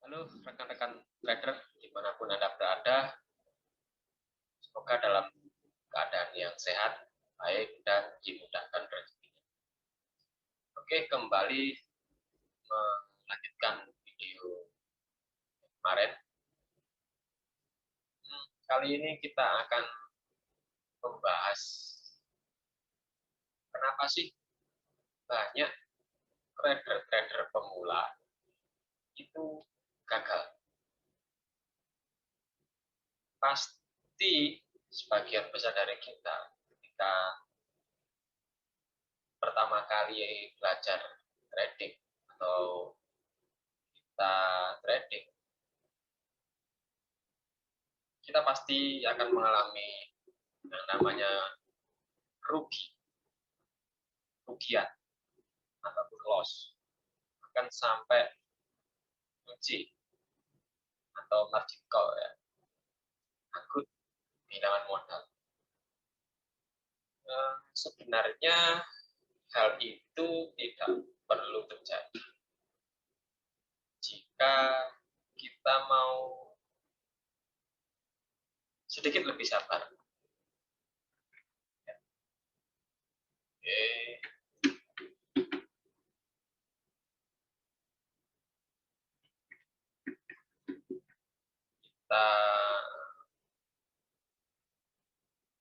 Halo rekan-rekan trader dimanapun Anda berada, semoga dalam keadaan yang sehat, baik, dan dimudahkan rezekinya. Oke, kembali melanjutkan video kemarin. Kali ini kita akan membahas kenapa sih banyak trader-trader pemula itu gagal. Pasti sebagian besar dari kita ketika pertama kali belajar trading atau kita trading, kita pasti akan mengalami yang namanya rugian ataupun loss, akan sampai rugi atau margin call ya, takut kehilangan modal. Sebenarnya hal itu tidak perlu terjadi jika kita mau sedikit lebih sabar. Oke. Kita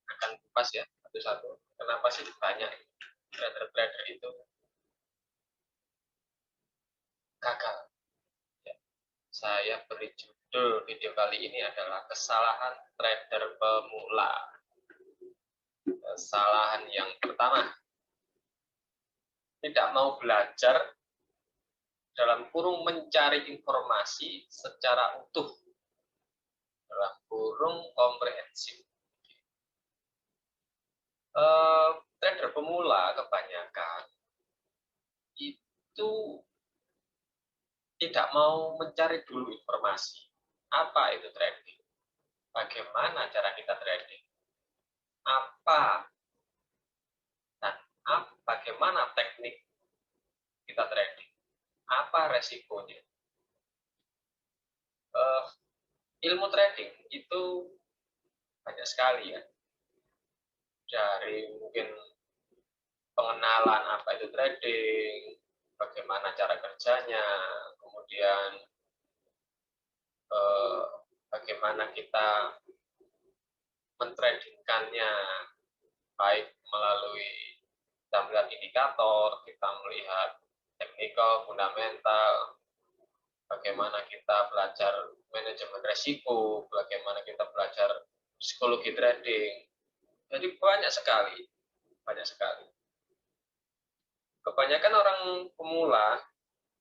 akan kupas ya satu-satu. Kenapa sih banyak trader-trader itu gagal? Ya, saya beri judul video kali ini adalah kesalahan trader pemula. Kesalahan yang pertama, tidak mau belajar dalam kurung mencari informasi secara utuh, dalam kurung komprehensif. Trader pemula kebanyakan itu tidak mau mencari dulu informasi. Apa itu trading? Bagaimana cara kita trading? Apa dan bagaimana teknik kita trading? Apa resikonya? Ilmu trading itu banyak sekali ya. Dari mungkin pengenalan apa itu trading, bagaimana cara kerjanya, kemudian bagaimana kita mentradingkannya, baik melalui kita melihat indikator, kita melihat teknikal, fundamental, bagaimana kita belajar manajemen resiko, bagaimana kita belajar psikologi trading. Jadi banyak sekali. Kebanyakan orang pemula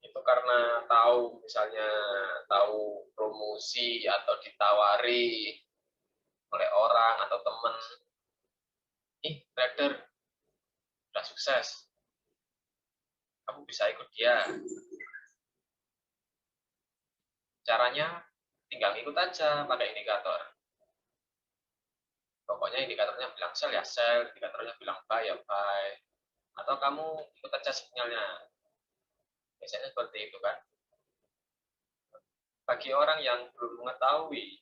itu karena tahu, misalnya tahu promosi atau ditawari oleh orang atau teman, trader udah sukses, kamu bisa ikut dia. Caranya tinggal ikut aja pakai indikator. Pokoknya indikatornya bilang sell ya sell, indikatornya bilang buy ya buy. Atau kamu ikut aja sinyalnya. Biasanya seperti itu kan. Bagi orang yang belum mengetahui,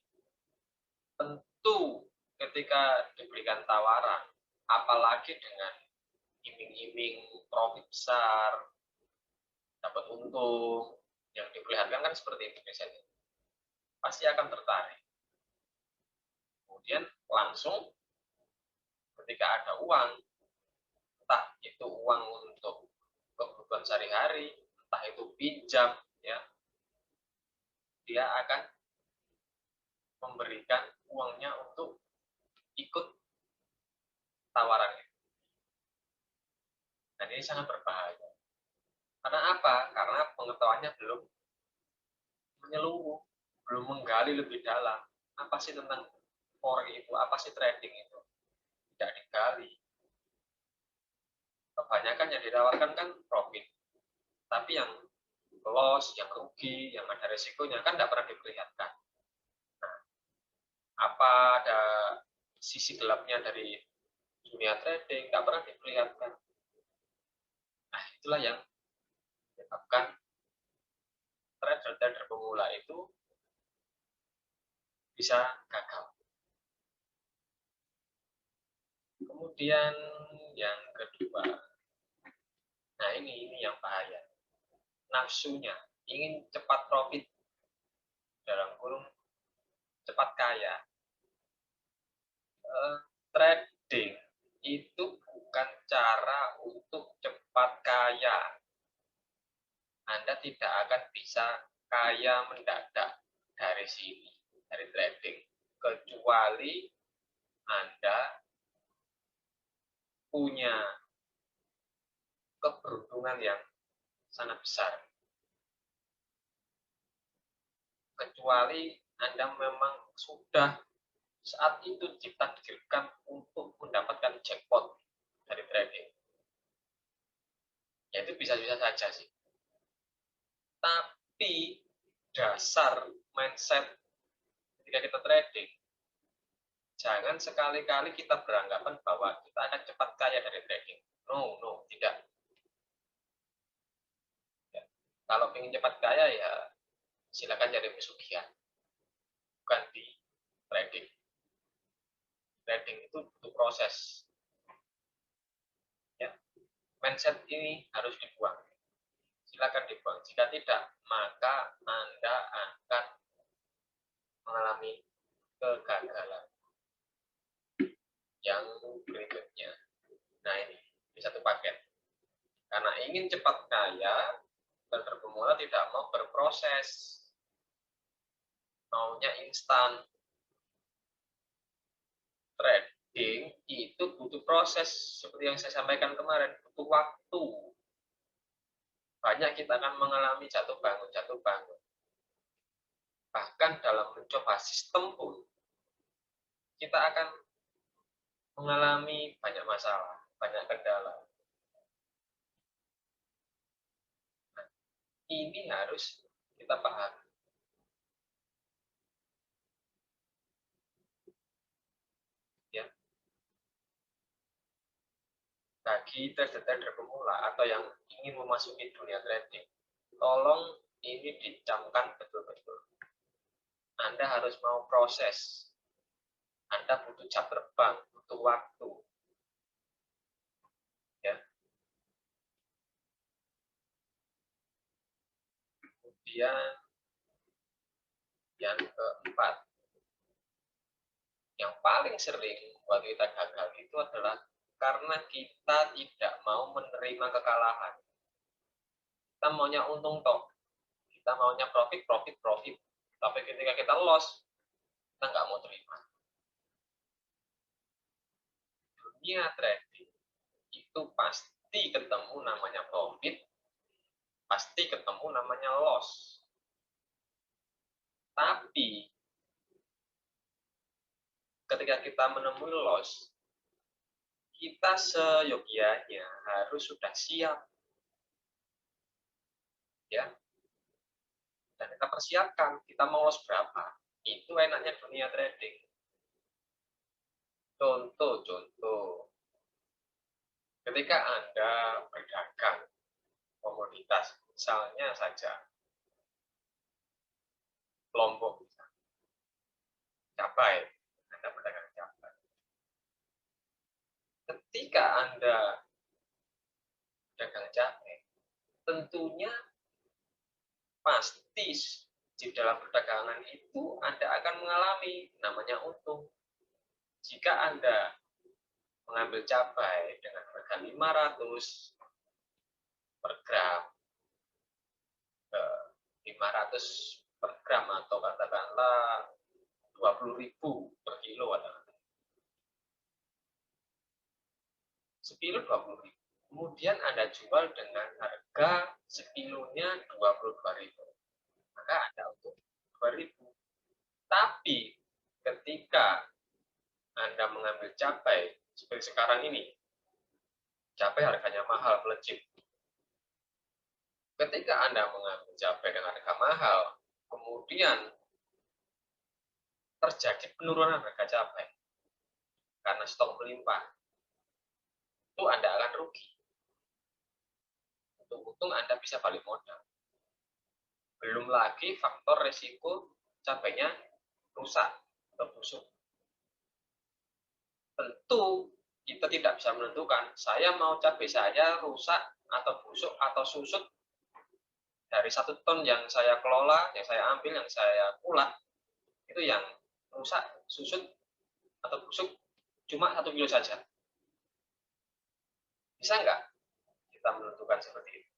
tentu ketika diberikan tawaran, apalagi dengan iming-iming profit besar, dapat untung, yang diperlihatkan kan seperti itu biasanya, pasti akan tertarik. Kemudian langsung ketika ada uang, entah itu uang untuk kebutuhan sehari-hari, entah itu pinjam, ya, dia akan memberikan uangnya untuk ikut tawaran itu. Dan ini sangat berbahaya. Karena apa? Karena pengetahuannya belum menyeluruh, belum menggali lebih dalam. Apa sih tentang forex itu? Apa sih trading itu? Tidak digali. Kebanyakan yang ditawarkan kan profit. Tapi yang loss, yang rugi, yang ada resikonya kan tidak pernah diperlihatkan. Nah, apa ada sisi gelapnya dari dunia trading? Tidak pernah diperlihatkan. Nah, itulah yang menyebabkan trader pemula itu bisa gagal. Kemudian yang kedua, nah ini yang bahaya. Nafsunya, ingin cepat profit, dalam kurung cepat kaya. Trading itu bukan cara untuk cepat kaya. Anda tidak akan bisa kaya mendadak dari sini, dari trading, kecuali Anda punya keberuntungan yang sangat besar. Kecuali Anda memang sudah saat itu ditakdirkan untuk mendapatkan jackpot dari trading. Ya itu bisa-bisa saja sih. Tapi dasar mindset ketika kita trading, jangan sekali-kali kita beranggapan bahwa kita akan cepat kaya dari trading. No, tidak. Ya. Kalau ingin cepat kaya ya silakan cari pesugihan, bukan di trading. Trading itu butuh proses. Ya. Mindset ini harus dibuang. Silakan dibuang. Jika tidak, maka Anda akan mengalami kegagalan. Yang berikutnya, nah ini satu paket. Karena ingin cepat kaya, trader pemula tidak mau berproses, maunya instan. Trading itu butuh proses, seperti yang saya sampaikan kemarin, butuh waktu. Banyak kita akan mengalami jatuh bangun. Bahkan dalam mencoba sistem pun, kita akan mengalami banyak masalah, banyak kendala. Nah, ini harus kita pahami. Ya. Bagi trader-trader pemula atau yang ingin memasuki dunia trading, tolong ini dicamkan betul-betul. Anda harus mau proses. Anda butuh jam terbang, butuh waktu. Ya. Kemudian yang keempat, yang paling sering buat kita gagal itu adalah karena kita tidak mau menerima kekalahan. Kita maunya untung toh. Kita maunya profit. Tapi ketika kita loss, kita nggak mau terima. Dunia trading itu pasti ketemu namanya profit, pasti ketemu namanya loss. Tapi ketika kita menemui loss, kita seyogianya harus sudah siap. Ya. Dan kita persiapkan, kita mau loss berapa. Itu enaknya dunia trading. Contoh. Ketika Anda berdagang komoditas, misalnya saja Lombok, cabai, Anda berdagang cabai. Ketika Anda dagang cabai, tentunya pasti di dalam perdagangan itu Anda akan mengalami namanya untung. Jika Anda mengambil cabai dengan harga 500 per gram, 500 per gram atau katakanlah 20.000 per kilo, sekilo 20.000. Kemudian Anda jual dengan harga sekilonya 22.000. Maka Anda untung 2.000. Tapi ketika Anda mengambil cabai seperti sekarang ini, cabai harganya mahal, melejit. Ketika Anda mengambil cabai dengan harga mahal, kemudian terjadi penurunan harga cabai karena stok melimpah, itu Anda akan rugi. Untung-untung Anda bisa balik modal. Belum lagi faktor resiko cabainya rusak atau busuk. Tentu kita tidak bisa menentukan saya mau cabai saya rusak atau busuk atau susut dari 1 ton yang saya kelola, yang saya ambil, yang saya kulak, itu yang rusak, susut, atau busuk cuma 1 kilo saja. Bisa nggak kita menentukan seperti itu?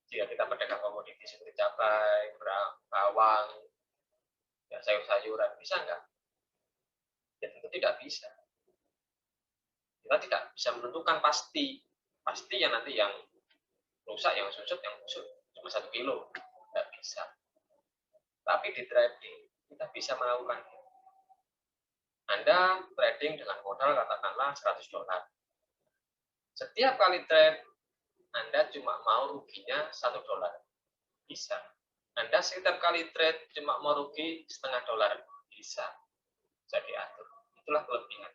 Jika kita pedagang komoditi seperti cabai, bawang, ya sayur-sayuran, bisa nggak? Ya tentu tidak bisa. Kita tidak bisa menentukan pasti. Pasti yang nanti yang rusak, yang susut, yang busuk cuma 1 kilo. Nggak bisa. Tapi di trading, kita bisa melakukan. Anda trading dengan modal katakanlah $100. Setiap kali trade, Anda cuma mau ruginya $1. Bisa. Anda setiap kali trade cuma mau rugi $0,5. Bisa. Bisa diatur. Itulah kelebihan.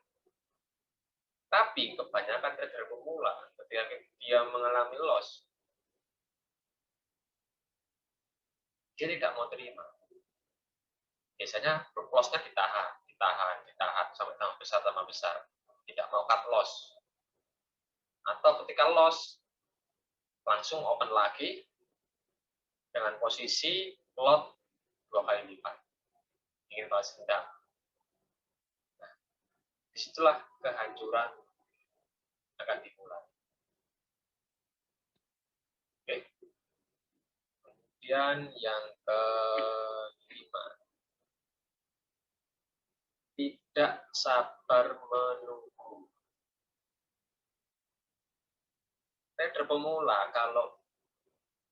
Tapi kebanyakan trader pemula, ketika dia mengalami loss, dia tidak mau terima. Biasanya loss-nya ditahan sampai tambah besar. Tidak mau cut loss. Atau ketika loss, langsung open lagi dengan posisi lot 2 kali lipat. Ingin balas dendam. Nah, disitulah kehancuran akan dimulai. Oke. Kemudian yang kelima, tidak sabar menunggu. Trader pemula kalau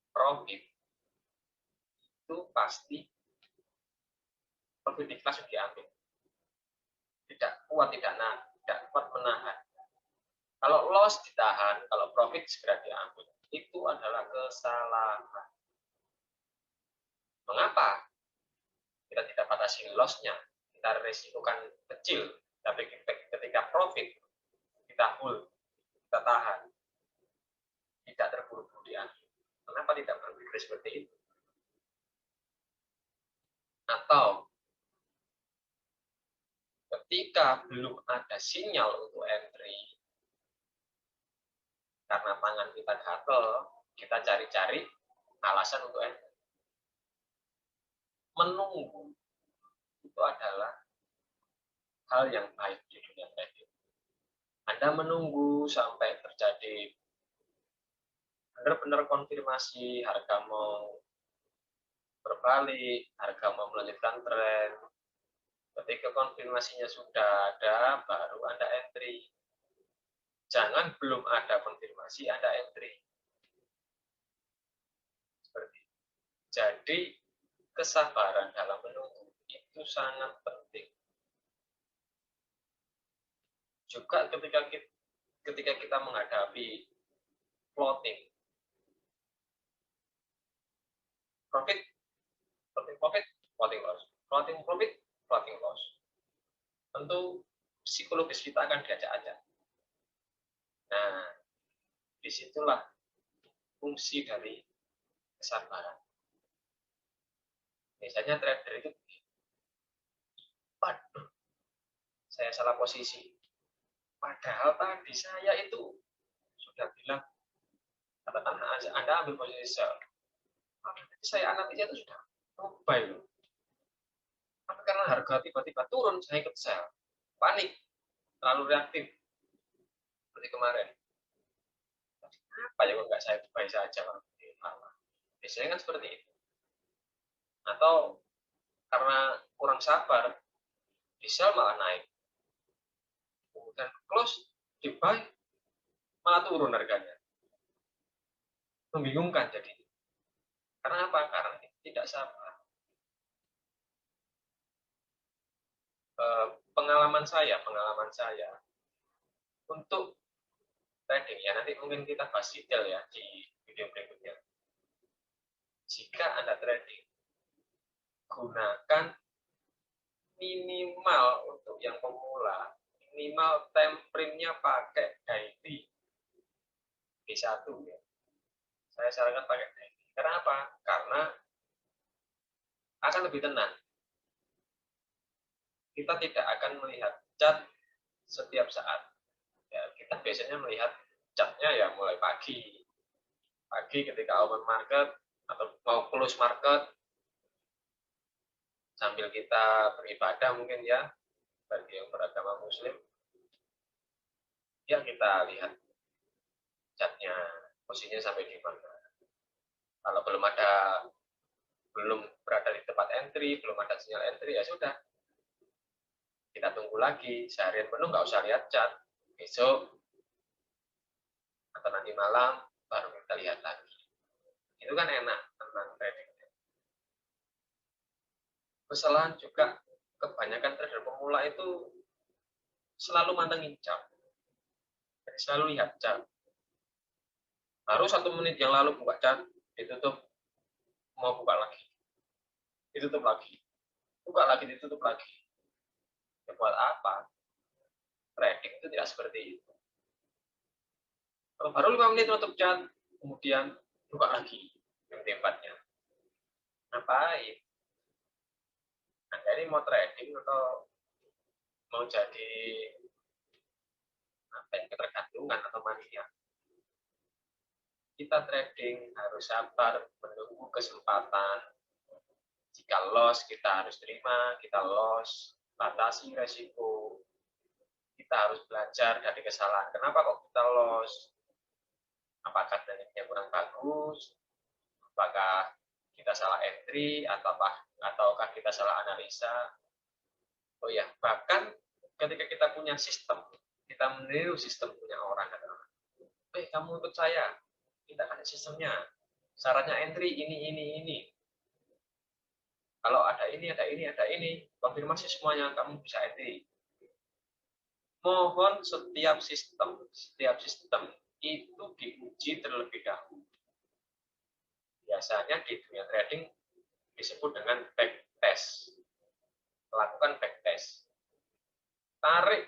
profit itu pasti profit langsung diambil. Tidak kuat menahan. Kalau loss ditahan, kalau profit segera diambil. Itu adalah kesalahan. Mengapa kita tidak batasi loss-nya? Kita resikokan kecil, tapi ketika profit kita hold, kita tahan, tidak terburu-buru diambil. Kenapa tidak berpikir seperti itu? Atau ketika belum ada sinyal untuk entry, karena tangan kita gatel, kita cari-cari alasan untuk entry. Menunggu itu adalah hal yang baik di dunia trading. Anda menunggu sampai terjadi benar-benar konfirmasi harga mau berbalik, harga mau melanjutkan tren. Ketika konfirmasinya sudah ada, baru Anda entry. Jangan belum ada konfirmasi Anda entry. Seperti itu. Jadi kesabaran dalam menunggu itu sangat penting. Juga ketika kita menghadapi floating, floating profit, floating loss, floating profit, floating loss. Tentu psikologis kita akan diajak-ajak. Nah, disitulah fungsi dari kesabaran. Misalnya trader itu, waduh, saya salah posisi. Padahal tadi saya itu sudah bilang, katakanlah Anda ambil posisi sell. Saya analisa itu sudah buy loh. Tapi karena harga tiba-tiba turun, saya ikut sell. Panik, terlalu reaktif. Seperti kemarin. Apa ya kok nggak saya buy saja? Biasanya kan seperti itu. Atau karena kurang sabar, di sell malah naik. Kemudian close, di buy, malah turun harganya. Membingungkan jadi. Karena apa? Karena tidak sabar. Pengalaman saya untuk trading ya, nanti mungkin kita bahas detail ya di video berikutnya. Jika Anda trading, gunakan minimal untuk yang pemula, minimal time frame-nya pakai daily D1 ya. Saya sarankan pakai daily. Karena apa? Karena akan lebih tenang. Kita tidak akan melihat cat setiap saat. Ya, kita biasanya melihat catnya ya mulai pagi. Pagi ketika open market atau mau close market, sambil kita beribadah mungkin ya, bagi yang beragama muslim, ya kita lihat catnya, posisinya sampai di mana. Kalau belum berada di tempat entry, belum ada sinyal entry, ya sudah, kita tunggu lagi seharian penuh, nggak usah lihat cat. Besok atau nanti malam baru kita lihat lagi. Itu kan enak tentang trading. Kesalahan juga kebanyakan trader pemula itu selalu mantengin cat. Jadi selalu lihat cat. Baru 1 menit yang lalu buka cat, ditutup, mau buka lagi, ditutup lagi, buka lagi, ditutup lagi. Ya buat apa? Trading itu tidak seperti itu. Kalau baru 5 menit tutup cat, kemudian buka lagi yang tempatnya. Ngapain? Anda ini mau trading atau mau jadi apa yang ketergantungan atau mania? Kita trading harus sabar, menunggu kesempatan. Jika loss, kita harus terima, kita loss, batasi resiko. Kita harus belajar dari kesalahan. Kenapa kok kita loss? Apakah tekniknya kurang bagus? Apakah kita salah entry? Ataukah kita salah analisa? Oh ya, bahkan ketika kita punya sistem, kita meniru sistem punya orang. Kamu ikut saya, kita kasih sistemnya. Syaratnya entry ini. Kalau ada ini, konfirmasi semuanya, kamu bisa entry. Mohon setiap sistem itu diuji terlebih dahulu. Biasanya di dunia trading disebut dengan backtest. Lakukan backtest. Tarik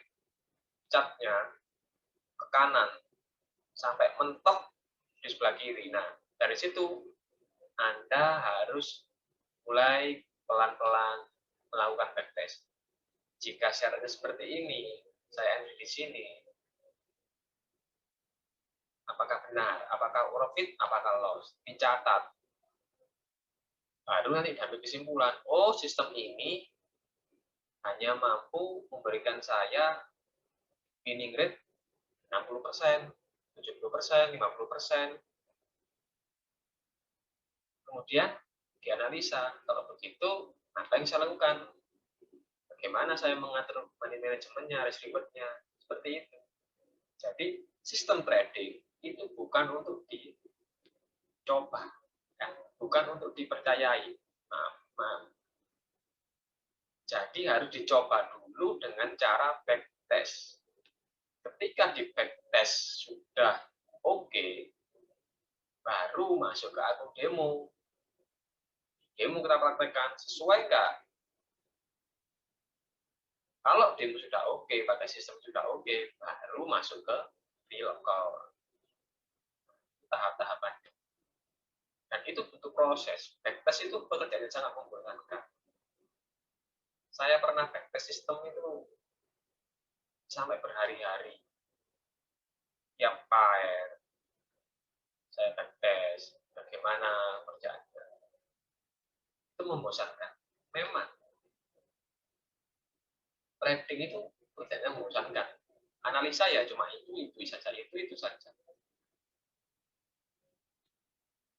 catnya ke kanan sampai mentok di sebelah kiri. Nah, dari situ Anda harus mulai pelan-pelan melakukan backtest. Jika syaratnya seperti ini, saya entry di sini. Apakah benar? Apakah profit? Apakah loss? Dicatat. Baru nanti diambil kesimpulan. Oh, sistem ini hanya mampu memberikan saya winning rate 60%, 70%, 50%. Kemudian dianalisa. Kalau begitu, apa yang saya lakukan? Bagaimana saya mengatur money manajemennya, risk reward-nya? Seperti itu. Jadi, sistem trading itu bukan untuk dicoba, ya, bukan untuk dipercayai. Maaf. Jadi harus dicoba dulu dengan cara backtest. Ketika di backtest sudah oke, baru masuk ke akun demo. Demo kita praktekkan, sesuai nggak? Kalau demo sudah oke, pakai sistem sudah oke, baru masuk ke real core. Tahap-tahapan. Dan itu butuh proses. Backtest itu pekerjaan yang sangat membosankan. Saya pernah backtest sistem itu sampai berhari-hari. Tiap pair, saya backtest bagaimana kerjaannya. Itu membosankan. Memang trading itu kerjanya membosankan. Analisa ya cuma itu saja, itu saja.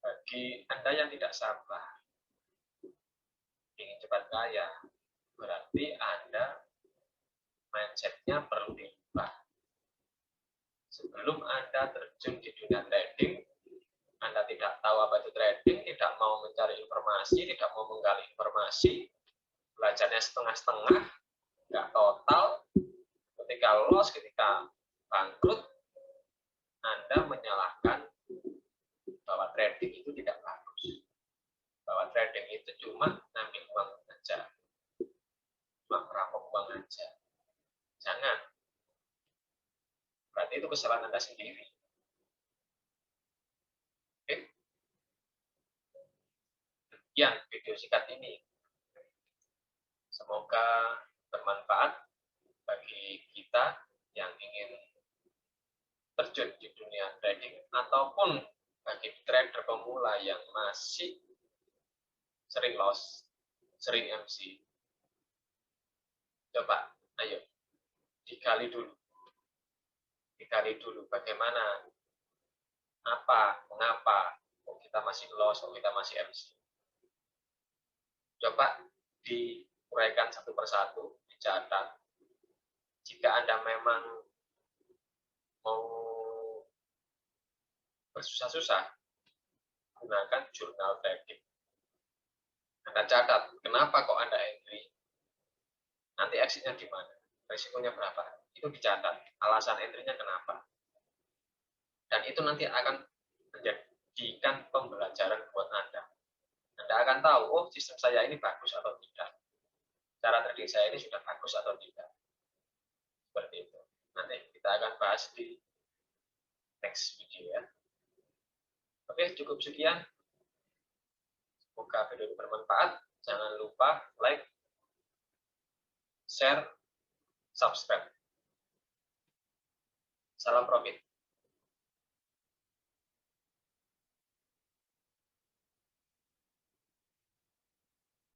Bagi Anda yang tidak sabar, ingin cepat kaya, berarti Anda mindset-nya perlu diubah. Sebelum Anda terjun di dunia trading, Anda tidak tahu apa itu trading, tidak mau mencari informasi, tidak mau menggali informasi, belajarnya setengah-setengah, nggak total, ketika loss, ketika bangkrut, Anda menyalahkan bahwa trading itu tidak bagus. Bahwa trading itu cuma ngambil uang saja, cuma merampok uang aja. Jangan. Berarti itu kesalahan Anda sendiri. Oke? Sekian video singkat ini. Semoga bermanfaat bagi kita yang ingin terjun di dunia trading ataupun bagi trader pemula yang masih sering loss, sering MC. Coba, ayo, digali dulu bagaimana, mengapa kok kita masih loss, kok kita masih MC. Coba diuraikan satu persatu, dicatat. Jika Anda memang mau bersusah-susah, gunakan jurnal trading. Anda catat, kenapa kok Anda entry, nanti exit-nya di mana, risikonya berapa, itu dicatat, alasan entry-nya kenapa. Dan itu nanti akan menjadikan pembelajaran buat Anda. Anda akan tahu, oh sistem saya ini bagus atau tidak. Cara trading saya ini sudah bagus atau tidak. Seperti itu. Nanti kita akan bahas di next video ya. Oke, cukup sekian. Semoga video ini bermanfaat. Jangan lupa like, share, subscribe. Salam profit.